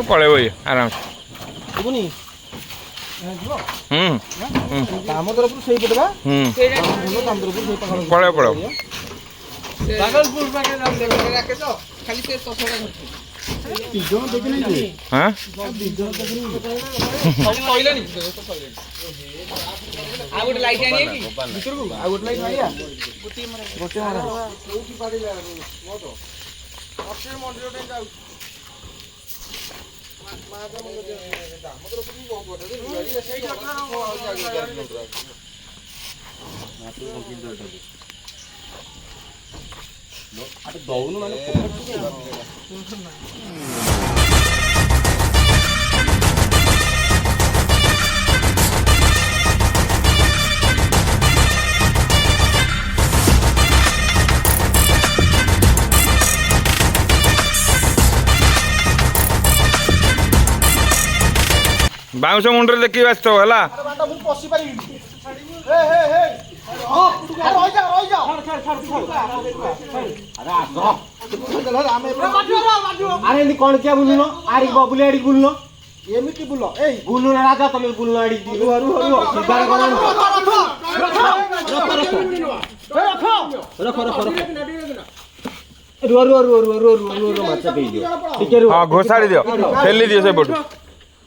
पड़े आराम से काम तरफ से पड़े पड़ो हाँ बाउंस मुंडे देखी आस तो है अरे कौन क्या बुलुन आड़ी बुले आड़ी बुलुन एमती बुल बुलुन राजा तुम बुलुन आड़ी हाँ घोषाड़ी दियो ठेली दियो से पटू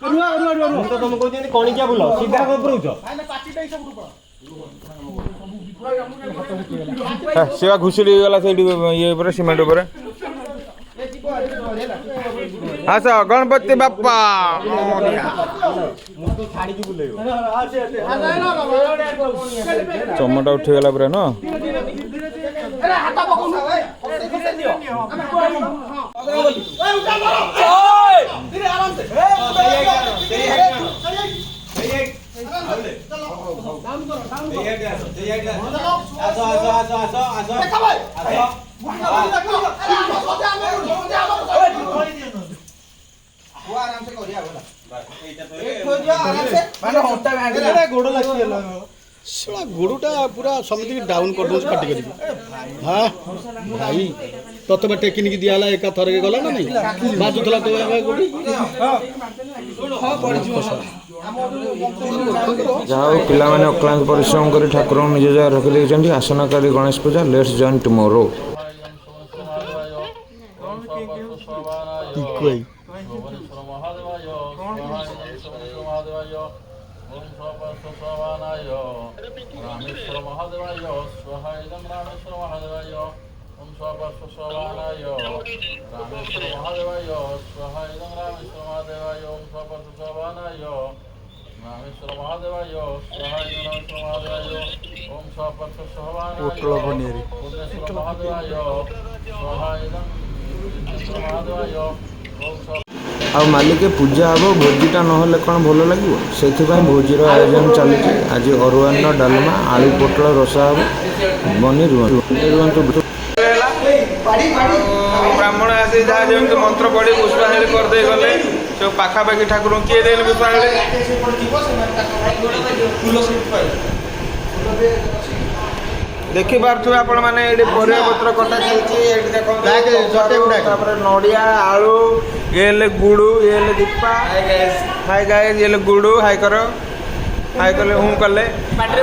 तो तुम कहते कौन क्या बुल सीधा सेवा घुसुड़ी गला से ये सीमेंट उपर आस गणपति बापा चमटा उठीगला पूरा न गोड़टा पूरा समझ डाउन कर दूस पार्टी करी हाँ भाई तत बा टेक्निक दियाला एका थरे गला ना नहीं बाजुथला तो गोड़ी जाओ पिला माने अक्लांत परिश्रम कर ठाकुर निज जगह रखि देछंती आसनकारी गणेश पूजा लेट्स जॉइन टुमारो रामेश्वर महादेवाय स्वाहा इदं रामेश्वर महादेवाय ओम स्वाहा स्वाहानाय रामेश्वर महादेवाय स्वाहा इदं रामेश्वर महादेवाय ओम स्वाहा स्वाहानाय रामेश्वर महादेवाय स्वाहा इदं रामेश्वर महादेवाय ओम स्वाहा स्वाहानाय रामेश्वर महादेवाय स्वाहा इदं महादेवाय ओम स्वाहा आ मालिके पूजा हम भोजीटा ना कौन भल लगे से भोजीर आयोजन चली आज अरुआन्न डालमा आलू पोटल रसा हम बनी रुहतु ब्राह्मण आसी जहाँ जमी मंत्र पढ़ी पुष्पांजलि करदे गले सब पाखापाखि ठाकुर किए दे पुष्पांजलि देखी पारे आपण मैंने परिया पत्र कटा चलती नड़िया आलू ये गुड़ू ये दीपा हाय गाय ये गुड़ू हाय कर हाय कले हूँ कले पाटे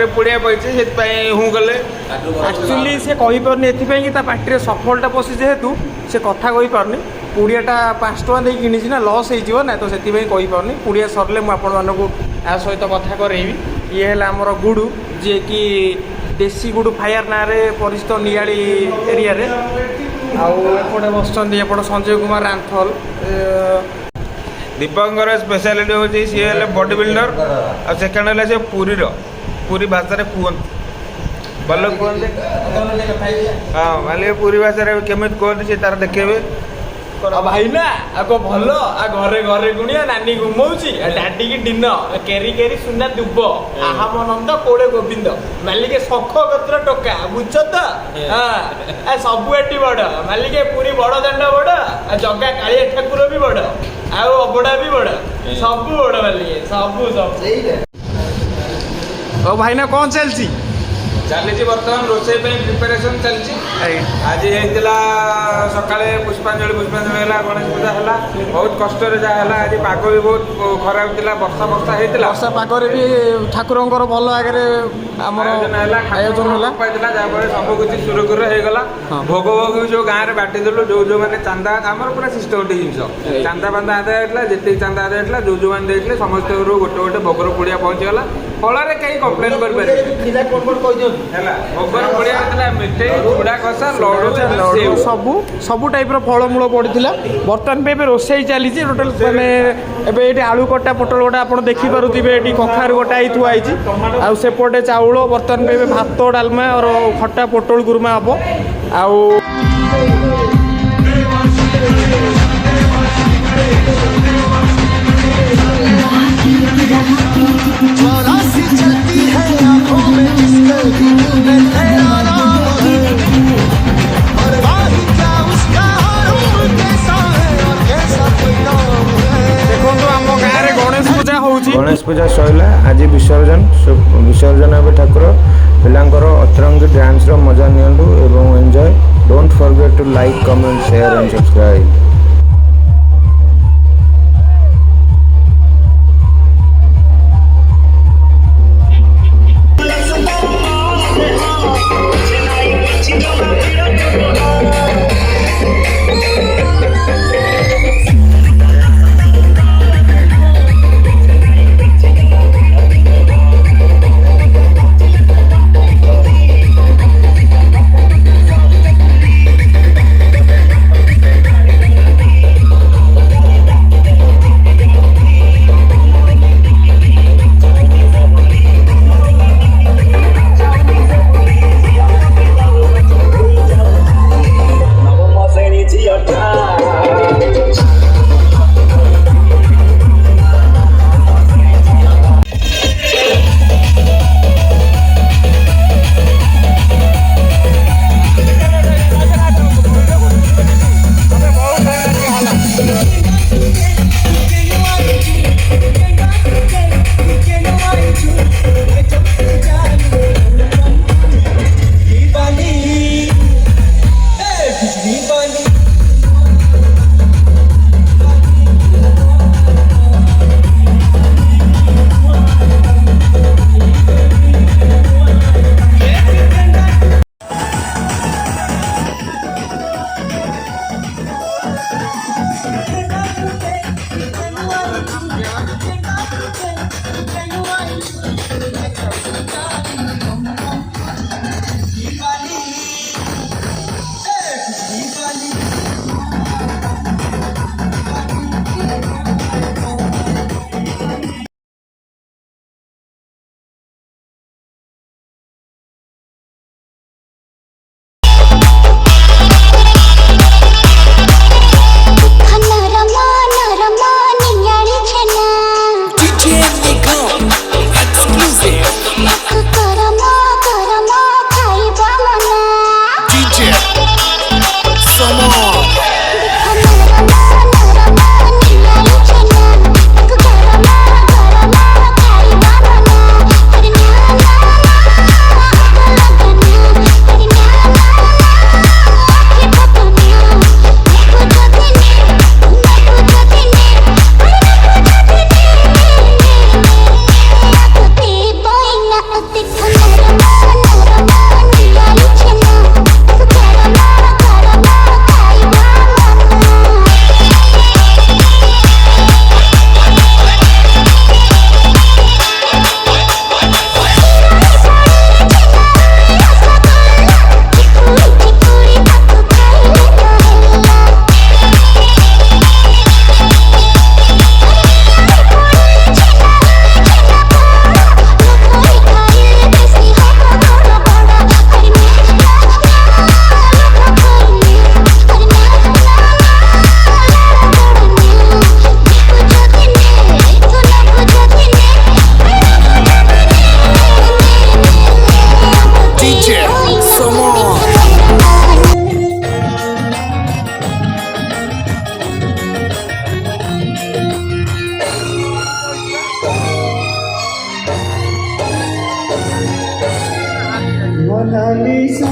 पुड़िया पड़े हूँ कले एक्चुअली से कही पारनी एथि कि पाटे सफलटा पशि जेहेतु से कथा कही पारनी पुड़ियाटा 5 टका दे कि ना लस हो ना तो से कही पारनी पुड़िया सरले मुझे आ सहित कथा करेबी ये है आमर गुड़ू जी कि देसी गुड़ू फायर ना परिचित नियाली एरिया रे आउटे बसुँच एपट संजय कुमार रांथल दीपंकर स्पेशलिटी हूँ सी बॉडी बिल्डर आ सेकेंड है से पूरी भाषा कहते भल कहते हाँ मालिक पूरी भाषा केमी कहते सी तार देखेबे भाई ना आगो भल आ घरे घरे गुणिया नानी घुमाऊँगी डाडी की डिनर केरी केरी सुना दुब आहामानंद कोड़े गोविंद मालिके शख गोत्र टोका बुझ तो हाँ सबू एटी बड़ मालिके पूरी बड़ दाण्ड बड़ जगा कालिया ठाकुर भी बड़ आउ अबड़ा भी बड़ सबू बड़ मालिके सबू सब ओ भाई ना कौन चलती ଚାଲିଛି ବର୍ତ୍ତମାନ ରୋଷେଇ ପାଇଁ ପ୍ରିପାରେସନ୍ ଚାଲିଛି। ଆଜି ହେଇଥିଲା ସକାଳେ ପୁଷ୍ପାଞ୍ଜଳି ହେଲା, ଗଣେଶ ପୂଜା ହେଲା, ବହୁତ କଷ୍ଟରେ ଯାହା ହେଲା। ଆଜି ପାଗ ବି ବହୁତ ଖରାପ ଥିଲା, ବର୍ଷା ହେଇଥିଲା। ବର୍ଷା ପାଗରେ ବି ଠାକୁରଙ୍କର ଭଲ ଆଗରେ ଆମର ଆୟୋଜନ ହେଲା ପାଇଥିଲା, ଯାହାଫଳରେ ସବୁ କିଛି ସୁରୁଖୁରୁରେ ହେଇଗଲା। ଭୋଗ ବି ଯୋଉ ଗାଁରେ ବାଣ୍ଟିଦେଲୁ, ଯୋଉମାନେ ଚାନ୍ଦା, ଆମର ପୁରା ସିଷ୍ଟମେଟିକ୍ ଜିନିଷ। ଚାନ୍ଦା ଆଦାୟ ହେଇଥିଲା, ଯେତିକି ଚାନ୍ଦା ଆଦାୟ ହେଇଥିଲା, ଯୋଉମାନେ ଦେଇଥିଲେ ସମସ୍ତଙ୍କର ଗୋଟେ ଭୋଗର ପୁଡ଼ିଆ ପହଞ୍ଚିଗଲା। ଫଳରେ କେହି କମ୍ପ୍ଲେନ୍ କରିପାରିବେ ହେଲା। ଭୋଗର ପୁଡ଼ିଆ ହେଇଥିଲା ମିଠେଇ, ଚୁଡ଼ା କଷା, ଲଡ଼ୁ, ସବୁ ଟାଇପ୍ର ଫଳମୂଳ ପଡ଼ିଥିଲା। ବର୍ତ୍ତମାନ ବି ଏବେ ରୋଷେଇ ଚାଲିଛି ଟୋଟାଲ୍। ମାନେ ଏବେ ଏଇଠି ଆଳୁ କଟା, ପୋଟଳ କଟା ଆପଣ ଦେଖିପାରୁଥିବେ, ଏଠି କଖାରୁ କଟା ହେଇ ଥୁଆ ହେଇଛି। ଆଉ ସେପଟେ ଚାଉଳ, ବର୍ତ୍ତମାନ ବି ଏବେ ଭାତ, ଡାଲମା ଆଉ ଖଟା ପୋଟଳ ଗୁରୁମା ହେବ। ଆଉ ଦେଖନ୍ତୁ ଆମ ଗାଁରେ ଗଣେଶ ପୂଜା ହେଉଛି। ଗଣେଶ ପୂଜା ସରିଲା, ଆଜି ବିସର୍ଜନ ହେବେ ଠାକୁର। ପିଲାଙ୍କର ଅତରଙ୍ଗୀ ଡ୍ୟାନ୍ସର ମଜା ନିଅନ୍ତୁ ଏବଂ enjoy. Don't forget to like, comment, share and subscribe. Mona Lisa